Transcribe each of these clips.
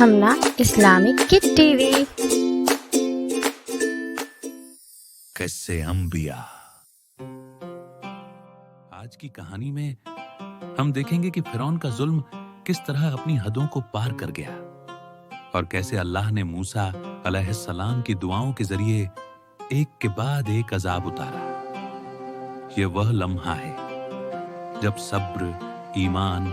हमला Islamic kid TV. किस्से अंबिया। आज की कहानी में हम देखेंगे कि फिरौन का जुल्म किस तरह अपनी हदों को पार कर गया और कैसे अल्लाह ने मूसा अलैहिस्सलाम की दुआओं के जरिए एक के बाद एक अजाब उतारा। ये वह लम्हा है जब सब्र, ईमान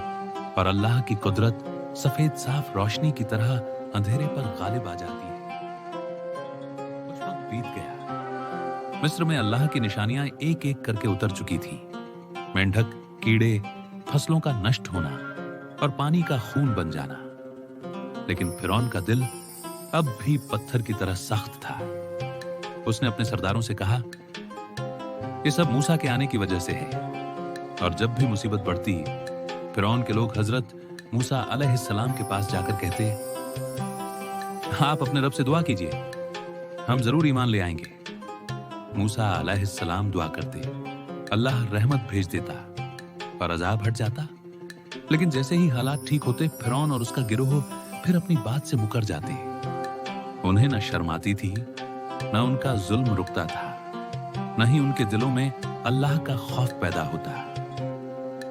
और अल्लाह की कुदरत सफेद साफ रोशनी की तरह अंधेरे पर गालिब आ जाती है। कुछ वक्त बीत गया। मिस्र में अल्लाह की निशानियां एक एक करके उतर चुकी थी। मेंढक, कीड़े, फसलों का नष्ट होना और पानी का खून बन जाना। लेकिन फिरौन का दिल अब भी पत्थर की तरह सख्त था। उसने अपने सरदारों से कहा, ये सब मूसा के आने की वजह से है। और जब भी मुसीबत बढ़ती, फिरौन के लोग हजरत मूसा अलैहिस्सलाम के पास जाकर कहते, आप अपने रब से दुआ कीजिए, हम जरूर ईमान ले आएंगे। मूसा अलैहिस्सलाम दुआ करते, अल्लाह रहमत भेज देता और अजाब हट जाता। लेकिन जैसे ही हालात ठीक होते, फिरौन और उसका गिरोह फिर अपनी बात से मुकर जाते। उन्हें न शर्म आती थी, न उनका जुल्म रुकता था, न ही उनके दिलों में अल्लाह का खौफ पैदा होता।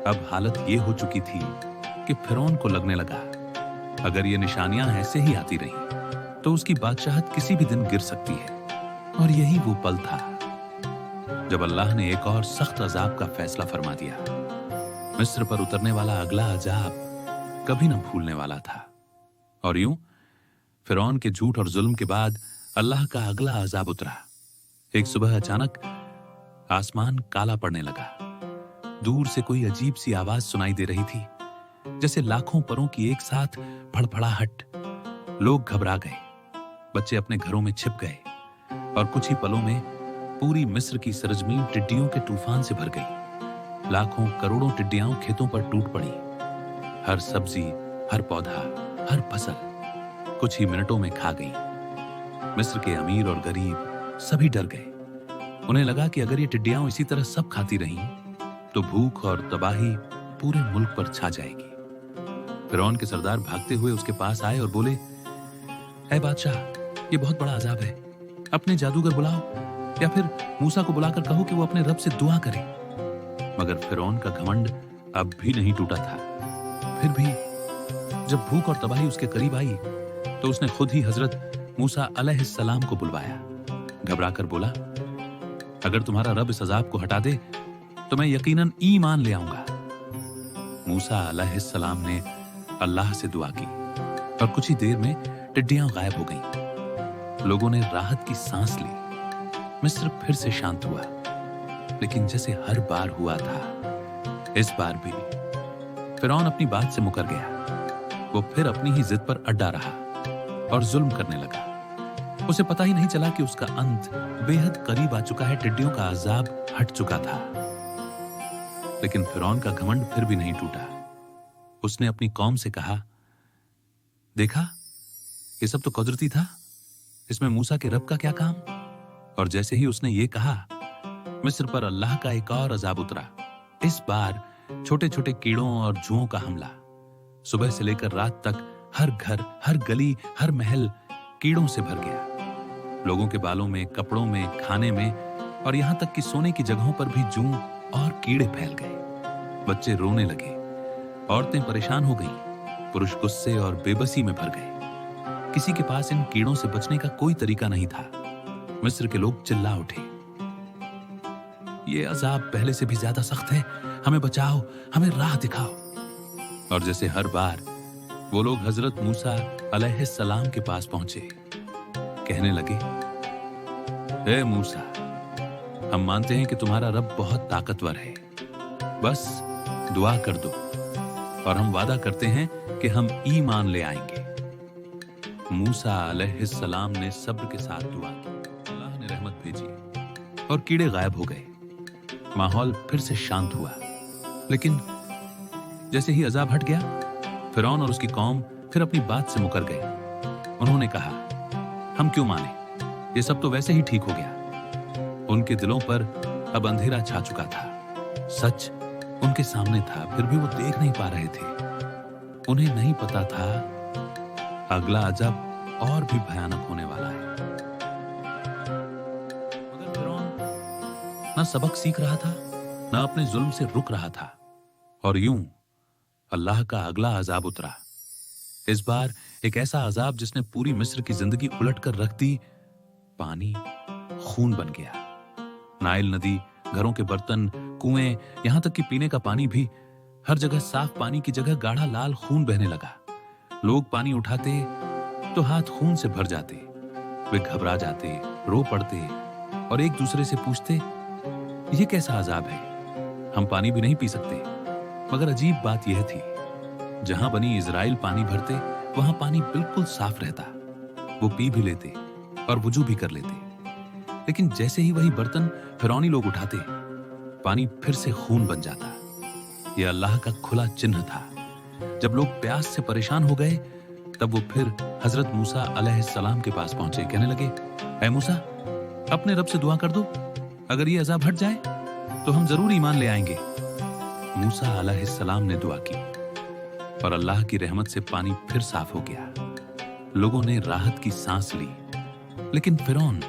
अब हालत ये हो चुकी थी कि फिरौन को लगने लगा, अगर ये निशानियां ऐसे ही आती रही तो उसकी बादशाहत किसी भी दिन गिर सकती है। और यही वो पल था जब अल्लाह ने एक और सख्त अजाब का फैसला फरमा दिया। मिस्र पर उतरने वाला अगला अजाब कभी न भूलने वाला था। और यूं फिरौन के झूठ और जुल्म के बाद अल्लाह का अगला अजाब उतरा। एक सुबह अचानक आसमान काला पड़ने लगा। दूर से कोई अजीब सी आवाज सुनाई दे रही थी, जैसे लाखों परों की एक साथ फड़फड़ाहट। लोग घबरा गए, बच्चे अपने घरों में छिप गए और कुछ ही पलों में पूरी मिस्र की सरजमीन टिड्डियों के तूफान से भर गई। लाखों करोड़ों टिड्डियां खेतों पर टूट पड़ी। हर सब्जी, हर पौधा, हर फसल कुछ ही मिनटों में खा गई। मिस्र के अमीर और गरीब सभी डर गए। उन्हें लगा कि अगर ये टिड्डियां इसी तरह सब खाती रहीं तो भूख और तबाही पूरे मुल्क पर छा जाएगी। फिरौन के सरदार भागते हुए उसके पास आए और बोले, ऐ बादशाह, ये बहुत बड़ा अजाब है। अपने जादूगर बुलाओ या फिर मूसा को बुलाकर कहो कि वो अपने रब से दुआ करे। मगर फिरौन का घमंड अब भी नहीं टूटा था। फिर भी जब भूख और तबाही उसके करीब आई तो उसने खुद ही हजरत मूसा अलैहिस्सलाम को बुलवाया। घबराकर बोला, अगर तुम्हारा रब इस अजाब को हटा दे तो मैं यकीनन ईमान ले आऊंगा। मूसा अलैहिस्सलाम ने अल्लाह से दुआ की और कुछ ही देर में टिड्डियां गायब हो गईं। लोगों ने राहत की सांस ली। मिस्र फिर से शांत हुआ। लेकिन जैसे हर बार हुआ था, इस बार भी फिरौन अपनी बात से मुकर गया। वो फिर अपनी ही जिद पर अड्डा रहा और जुल्म करने लगा। उसे पता ही नहीं चला कि उसका अंत बेहद करीब आ चुका है। टिड्डियों का अजाब हट चुका था। लेकिन फिरौन का घमंड फिर भी नहीं टूटा। उसने अपनी कौम से कहा, देखा, ये सब तो कुदरती था, इसमें मूसा के रब का क्या काम। और जैसे ही उसने ये कहा, मिस्र पर अल्लाह का एक और अजाब उतरा। इस बार छोटे छोटे कीड़ों और जुओं का हमला। सुबह से लेकर रात तक हर घर, हर गली, हर महल कीड़ों से भर गया। लोगों के बालों में, कपड़ों में, खाने में और यहां तक कि सोने की जगहों पर भी जूं और कीड़े फैल गए। बच्चे रोने लगे, औरतें परेशान हो गईं, पुरुष गुस्से और बेबसी में भर गए। किसी के पास इन कीड़ों से बचने का कोई तरीका नहीं था। मिस्र के लोग चिल्ला उठे, ये अजाब पहले से भी ज्यादा सख्त है, हमें बचाओ, हमें राह दिखाओ। और जैसे हर बार वो लोग हजरत मूसा अलैहिस्सलाम के पास पहुंचे। कहने लगे, ए मूसा, हम मानते हैं कि तुम्हारा रब बहुत ताकतवर है, बस दुआ कर दो और हम वादा करते हैं कि हम ईमान ले आएंगे। मूसा अलैहिस्सलाम ने सब्र के साथ दुआ की। अल्लाह ने रहमत भेजी और कीड़े गायब हो गए। माहौल फिर से शांत हुआ। लेकिन जैसे ही अजाब हट गया, फिरौन और उसकी कौम फिर अपनी बात से मुकर गए। उन्होंने कहा, हम क्यों माने, ये सब तो वैसे ही ठीक हो गया। उनके दिलों पर अब अंधेरा छा चुका था। सच उनके सामने था, फिर भी वो देख नहीं पा रहे थे। उन्हें नहीं पता था अगला अजब और भी भयानक होने वाला है। मगर फिरौन न सबक सीख रहा था, न अपने जुल्म से रुक रहा था, और यूं अल्लाह का अगला अजाब उतरा। इस बार एक ऐसा अजाब जिसने पूरी मिस्र की जिंदगी उलट कर रख दी। पानी खून बन गया। नाइल नदी, घरों के बर्तन, कुएं, यहां तक कि पीने का पानी भी, हर जगह साफ पानी की जगह गाढ़ा लाल खून बहने लगा। लोग पानी उठाते तो हाथ खून से भर जाते। वे घबरा जाते, रो पड़ते और एक दूसरे से पूछते, ये कैसा अजाब है, हम पानी भी नहीं पी सकते। मगर अजीब बात यह थी, जहां बनी इजराइल पानी भरते वहां पानी बिल्कुल साफ रहता। वो पी भी लेते और वुजू भी कर लेते। लेकिन जैसे ही वही बर्तन फिरौनी लोग उठाते, पानी फिर से खून बन जाता। यह अल्लाह का खुला चिन्ह था। जब लोग प्यास से परेशान हो गए, तब वो फिर हजरत मूसा अलैहिस्सलाम के पास पहुंचे। कहने लगे, ऐ मूसा, अपने रब से दुआ कर दो, अगर ये अजाब हट जाए तो हम जरूर ईमान ले आएंगे। मूसा अलैहिस्सलाम ने दुआ की और अल्लाह की रहमत से पानी फिर साफ हो गया। लोगों ने राहत की सांस ली। लेकिन फिरौन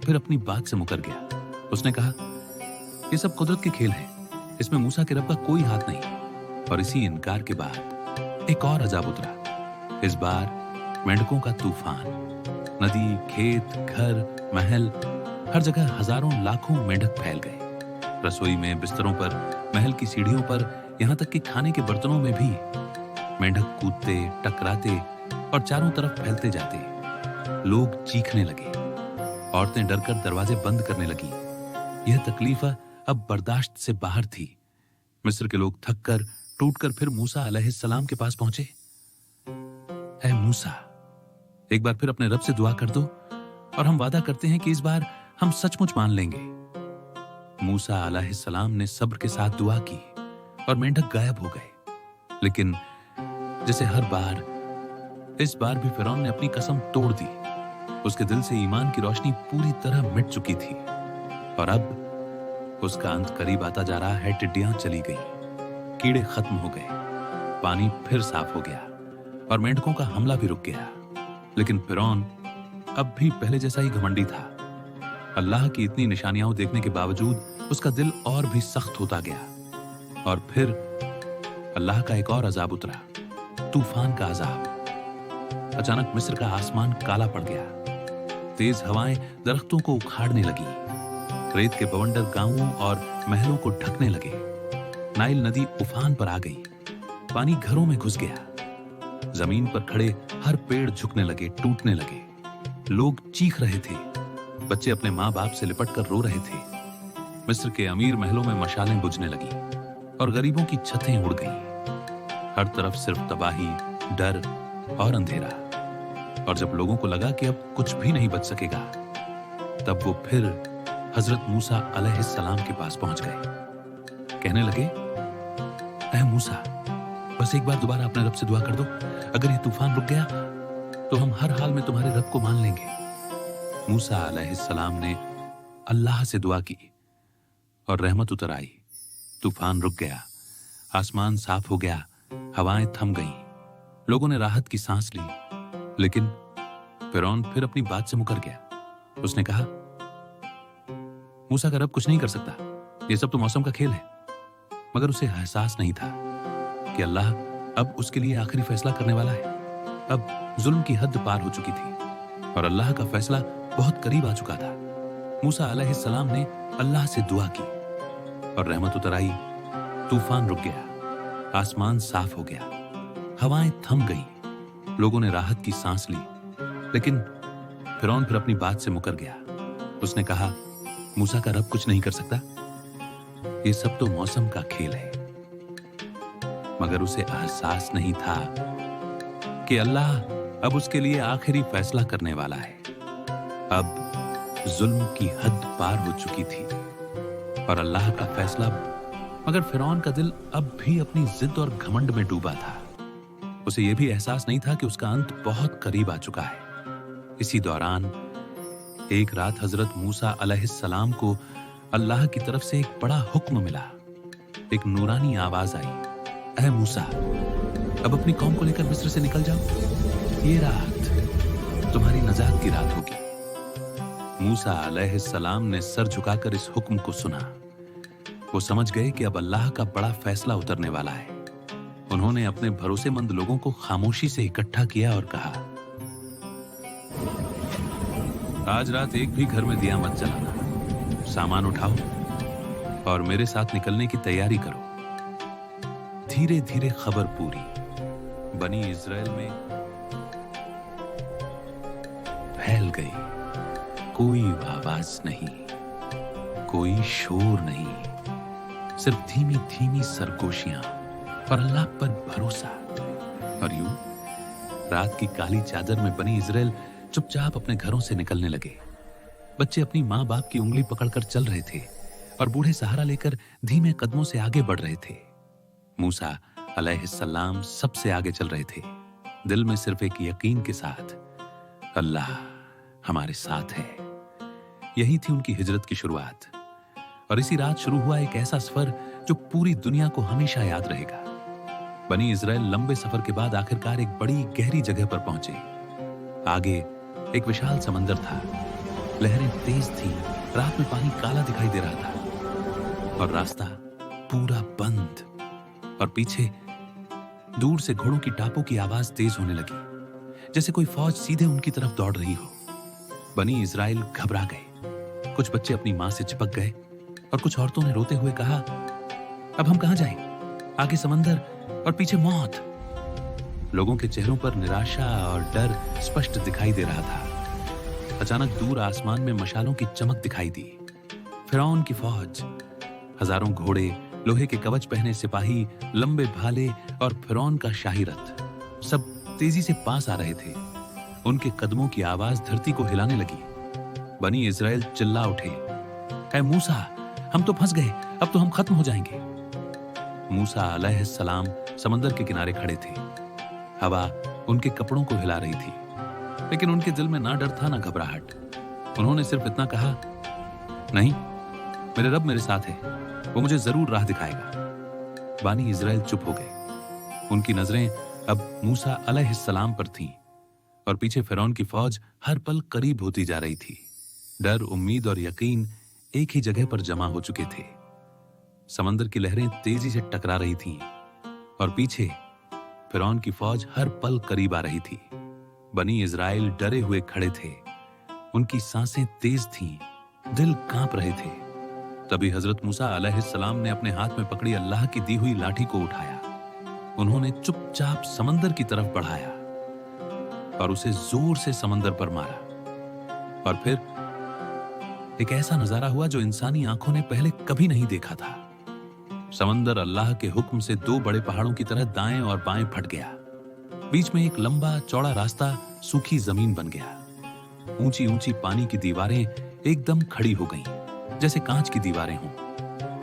फिर अपनी बात से मुकर गया। उसने कहा, ये सब कुदरत के खेल है, इसमें मूसा के रब का कोई हाथ नहीं। और इसी इनकार के बाद एक और अजाब उतरा। इस बार मेंढकों का तूफान। नदी, खेत, घर, महल, हर जगह हजारों लाखों मेंढक फैल गए। रसोई में, बिस्तरों पर, महल की सीढ़ियों पर, यहां तक कि खाने के बर्तनों में भी मेंढक कूदते, टकराते और चारों तरफ फैलते जाते। लोग चीखने लगे। औरतें डरकर दरवाजे बंद करने लगी। यह तकलीफ अब बर्दाश्त से बाहर थी। मिस्र के लोग थक कर, टूट कर फिर मूसा अलैहिस्सलाम के पास पहुंचे। ऐ मूसा, एक बार फिर अपने रब से दुआ कर दो और हम वादा करते हैं कि इस बार हम सचमुच मान लेंगे। मूसा अलैहिस्सलाम ने सब्र के साथ दुआ की और मेंढक गायब हो गए। लेकिन जैसे हर बार, इस बार भी फिरौन ने अपनी कसम तोड़ दी। उसके दिल से ईमान की रोशनी पूरी तरह मिट चुकी थी और अब उसका अंत करीब आता जा रहा है। टिड्डियां चली गई, कीड़े खत्म हो गए, पानी फिर साफ हो गया और मेंढकों का हमला भी रुक गया। लेकिन फिरौन अब भी पहले जैसा ही घमंडी था। अल्लाह की इतनी निशानियां देखने के बावजूद उसका दिल और भी सख्त होता गया। और फिर अल्लाह का एक और अजाब उतरा, तूफान का अजाब। अचानक मिस्र का आसमान काला पड़ गया। तेज हवाएं दरख्तों को उखाड़ने लगी। रेत के बवंडर गांवों और महलों को ढकने लगे। नाइल नदी उफान पर आ गई। पानी घरों में घुस गया। जमीन पर खड़े हर पेड़ झुकने लगे, टूटने लगे। लोग चीख रहे थे। बच्चे अपने माँ बाप से लिपट कर रो रहे थे। मिस्र के अमीर महलों में मशालें बुझने लगी और गरीबों की छतें उड़ गईं। हर तरफ सिर्फ तबाही, डर और अंधेरा। और जब लोगों को लगा कि अब कुछ भी नहीं बच सकेगा, तब वो फिर हजरत मूसा अलैहिस्सलाम के पास पहुंच गए। कहने लगे, ऐ मूसा, बस एक बार दोबारा अपने रब से दुआ कर दो, अगर ये तूफान रुक गया तो हम हर हाल में तुम्हारे रब को मान लेंगे। मूसा अलैहिस्सलाम ने अल्लाह से दुआ की और रहमत उतर आई। तूफान रुक गया, आसमान साफ हो गया, हवाएं थम गईं। लोगों ने राहत की सांस ली। लेकिन फिरौन फिर अपनी बात से मुकर गया। उसने कहा, मूसा का रब कुछ नहीं कर सकता, ये सब तो मौसम का खेल है। मगर उसे एहसास नहीं था कि अल्लाह अब उसके लिए आखिरी फैसला करने वाला है। अब जुल्म की हद पार हो चुकी थी और अल्लाह का फैसला बहुत करीब आ चुका था। मूसा अलैहिस्सलाम ने अल्लाह से दुआ की और रहमत उतर आई। तूफान रुक गया, आसमान साफ हो गया, हवाएं थम गईं। लोगों ने राहत की सांस ली। लेकिन फिरौन फिर अपनी बात से मुकर गया। उसने कहा, मूसा का रब कुछ नहीं कर सकता, ये सब तो मौसम का खेल है। मगर उसे एहसास नहीं था कि अल्लाह अब उसके लिए आखिरी फैसला करने वाला है। अब जुल्म की हद पार हो चुकी थी और अल्लाह का फैसला। मगर फिरौन का दिल अब भी अपनी जिद और घमंड में डूबा था। उसे यह भी एहसास नहीं था कि उसका अंत बहुत करीब आ चुका है। इसी दौरान एक रात हजरत मूसा अलैहिस्सलाम को अल्लाह की तरफ से एक बड़ा हुक्म मिला। एक नूरानी आवाज आई, ऐ मूसा, अब अपनी कौम को लेकर मिस्र से निकल जाओ। ये रात तुम्हारी नजात की रात होगी। मूसा अलैहिस्सलाम ने सर झुकाकर इस हुक्म को सुना। वो समझ गए कि अब अल्लाह का बड़ा फैसला उतरने वाला है। उन्होंने अपने भरोसेमंद लोगों को खामोशी से इकट्ठा किया और कहा, आज रात एक भी घर में दिया मत जलाना। सामान उठाओ और मेरे साथ निकलने की तैयारी करो। धीरे धीरे खबर पूरी बनी इजराइल में फैल गई। कोई आवाज नहीं, कोई शोर नहीं, सिर्फ धीमी धीमी सरगोशियां और अल्लाह पर भरोसा। और यूं रात की काली चादर में बनी इजराइल चुपचाप अपने घरों से निकलने लगे। बच्चे अपनी माँ बाप की उंगली पकड़कर चल रहे थे और बूढ़े सहारा लेकर धीमे कदमों से आगे बढ़ रहे थे। मूसा अलैहिस्सलाम सबसे आगे चल रहे थे, दिल में सिर्फ एक यकीन के साथ, अल्लाह हमारे साथ है। यही थी उनकी हिजरत की शुरुआत। और इसी रात शुरू हुआ एक ऐसा सफर जो पूरी दुनिया को हमेशा याद रहेगा। बनी इजराइल लंबे सफर के बाद आखिरकार एक बड़ी गहरी जगह पर पहुंचे। आगे एक विशाल समंदर था। लहरें तेज थीं, रात में पानी काला दिखाई दे रहा था और रास्ता पूरा बंद। और पीछे दूर से घोड़ों की टापों की आवाज तेज होने लगी, जैसे कोई फौज सीधे उनकी तरफ दौड़ रही हो। बनी इजराइल घबरा गए। कुछ बच्चे अपनी मां से चिपक गए और कुछ औरतों ने रोते हुए कहा, अब हम कहां जाएं? आगे समंदर और पीछे मौत। लोगों के चेहरों पर निराशा और डर स्पष्ट दिखाई दे रहा था। अचानक दूर आसमान में मशालों की चमक दिखाई दी। फिरौन की फौज, हजारों घोड़े, लोहे के कवच पहने सिपाही, लंबे भाले और फिरौन का शाही रथ, सब तेजी से पास आ रहे थे। उनके कदमों की आवाज धरती को हिलाने लगी। बनी इजराइल चिल्ला उठे, ऐ मूसा, हम तो फंस गए, अब तो हम खत्म हो जाएंगे। मूसा अलैहिस्सलाम समंदर के किनारे खड़े थे। हवा उनके कपड़ों को हिला रही थी, लेकिन उनके दिल में ना डर था ना घबराहट। उन्होंने सिर्फ इतना कहा, नहीं, मेरे रब मेरे साथ है, वो मुझे जरूर राह दिखाएगा। बानी इजराइल चुप हो गए। उनकी नजरें अब मूसा अलैहिस्सलाम पर थीं और पीछे फिरौन की फौज हर पल करीब होती जा रही थी। डर, उम्मीद और यकीन एक ही जगह पर जमा हो चुके थे। समंदर की लहरें तेजी से टकरा रही थीं और पीछे फिरौन की फौज हर पल करीब आ रही थी। बनी इजराइल डरे हुए खड़े थे। उनकी सांसें तेज थीं, दिल कांप रहे थे। तभी हजरत मूसा अलैहिस्सलाम ने अपने हाथ में पकड़ी अल्लाह की दी हुई लाठी को उठाया। उन्होंने चुपचाप समंदर की तरफ बढ़ाया और उसे जोर से समंदर पर मारा। और फिर एक ऐसा नजारा हुआ जो इंसानी आंखों ने पहले कभी नहीं देखा था। समंदर अल्लाह के हुक्म से दो बड़े पहाड़ों की तरह दाएं और बाएं फट गया। बीच में एक लंबा चौड़ा रास्ता सूखी जमीन बन गया। ऊंची ऊंची पानी की दीवारें एकदम खड़ी हो गईं, जैसे कांच की दीवारें हों।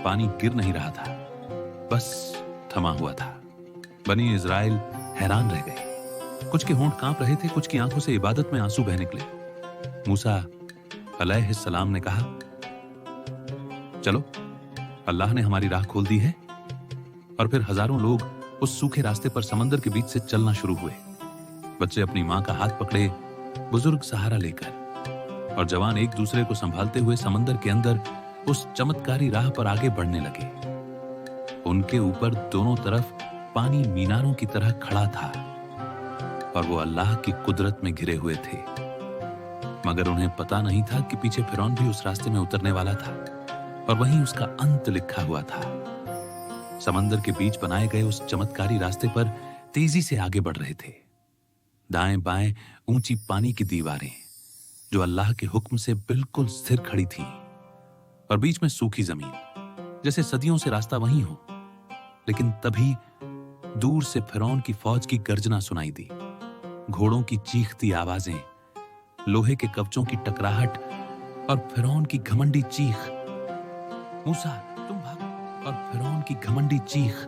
पानी गिर नहीं रहा था, बस थमा हुआ था। बनी इजराइल हैरान रह गए। कुछ के होंठ कांप रहे थे, कुछ की आंखों से इबादत में आंसू बह निकले। मूसा अलैहिस्सलाम ने कहा, चलो, अल्लाह ने हमारी राह खोल दी है। और फिर हजारों लोग उस सूखे रास्ते पर समंदर के बीच से चलना शुरू हुए। बच्चे अपनी मां का हाथ पकड़े, बुजुर्ग सहारा लेकर, और जवान एक दूसरे को संभालते हुए समंदर के अंदर उस चमत्कारी राह पर आगे बढ़ने लगे। उनके ऊपर दोनों तरफ पानी मीनारों की तरह खड़ा था और वो अल्लाह की कुदरत में घिरे हुए थे। मगर उन्हें पता नहीं था कि पीछे फिरौन भी उस रास्ते में उतरने वाला था और वहीं उसका अंत लिखा हुआ था। समंदर के बीच बनाए गए उस चमत्कारी रास्ते पर तेजी से आगे बढ़ रहे थे। दाएं बाएं ऊंची पानी की दीवारें जो अल्लाह के हुक्म से बिल्कुल स्थिर खड़ी थी, और बीच में सूखी जमीन, जैसे सदियों से रास्ता वहीं हो। लेकिन तभी दूर से फिरौन की फौज की गर्जना सुनाई दी। घोड़ों की चीखती आवाजें, लोहे के कवचों की टकराहट और फिरौन की घमंडी चीख, मूसा तुम भाग, और फिरौन की घमंडी चीख,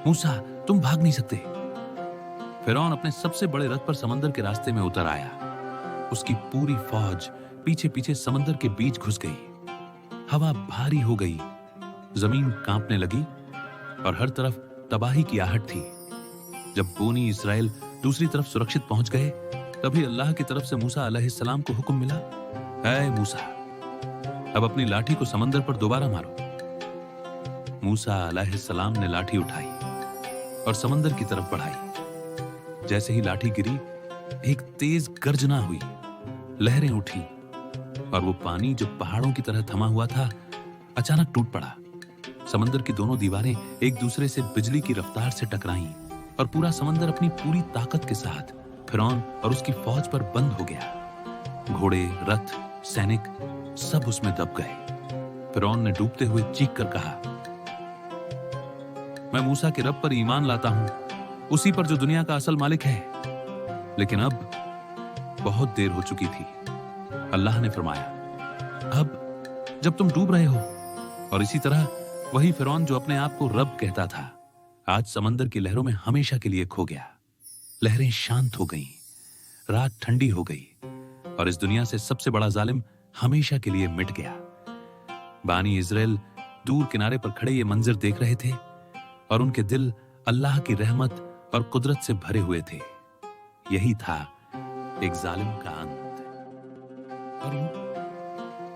मूसा तुम भाग नहीं सकते। फिरौन अपने सबसे बड़े रथ पर समंदर के रास्ते में उतर आया। उसकी पूरी फौज पीछे पीछे समंदर के बीच घुस गई। हवा भारी हो गई, जमीन कांपने लगी और हर तरफ तबाही की आहट थी। जब बनी इस्राएल दूसरी तरफ सुरक्षित पहुंच गए, तभी अल्लाह की तरफ से मूसा अलैहिस्सलाम को हुक्म मिला, ऐ मूसा, अब अपनी लाठी को समंदर पर दोबारा मारो। मूसा अलैहिस्सलाम ने लाठी उठाई और समंदर की तरफ बढ़ाई। जैसे ही लाठी गिरी, एक तेज गर्जना हुई, लहरें उठी और वो पानी जो पहाड़ों की तरह थमा हुआ था अचानक टूट पड़ा। समंदर की दोनों दीवारें एक दूसरे से बिजली की रफ्तार से टकराईं और पूरा समंदर अपनी पूरी ताकत के साथ फिरौन और उसकी फौज पर बंद हो गया। घोड़े, रथ, सैनिक सब उसमें दब गए। फिरौन ने डूबते हुए चीख कर कहा, मैं मूसा के रब पर ईमान लाता हूं, उसी पर जो दुनिया का असल मालिक है। लेकिन अब बहुत देर हो चुकी थी। अल्लाह ने फरमाया, अब जब तुम डूब रहे हो, और इसी तरह वही फिरौन जो अपने आप को रब कहता था, आज समंदर की लहरों में हमेशा के लिए खो गया। लहरें शांत हो गईं, रात ठंडी हो गई और इस दुनिया से सबसे बड़ा जालिम हमेशा के लिए मिट गया। बानी इजराइल दूर किनारे पर खड़े ये मंजर देख रहे थे और उनके दिल अल्लाह की रहमत और कुदरत से भरे हुए थे। यही था एक जालिम का अंत। और यूं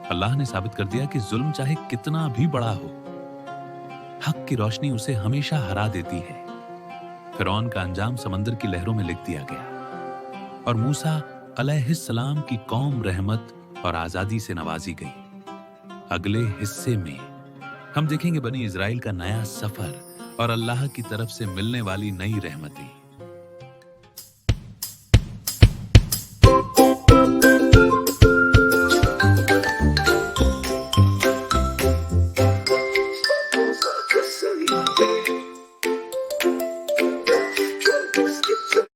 अल्लाह ने साबित कर दिया कि जुल्म चाहे कितना भी बड़ा हो, हक की रोशनी उसे हमेशा हरा देती है। फिरौन का अंजाम समंदर की लहरों में लिख दिया गया और मूसा अलैहिस्सलाम की कौम रहमत और आजादी से नवाजी गई। अगले हिस्से में हम देखेंगे बनी इजराइल का नया सफर और अल्लाह की तरफ से मिलने वाली नई रहमतें।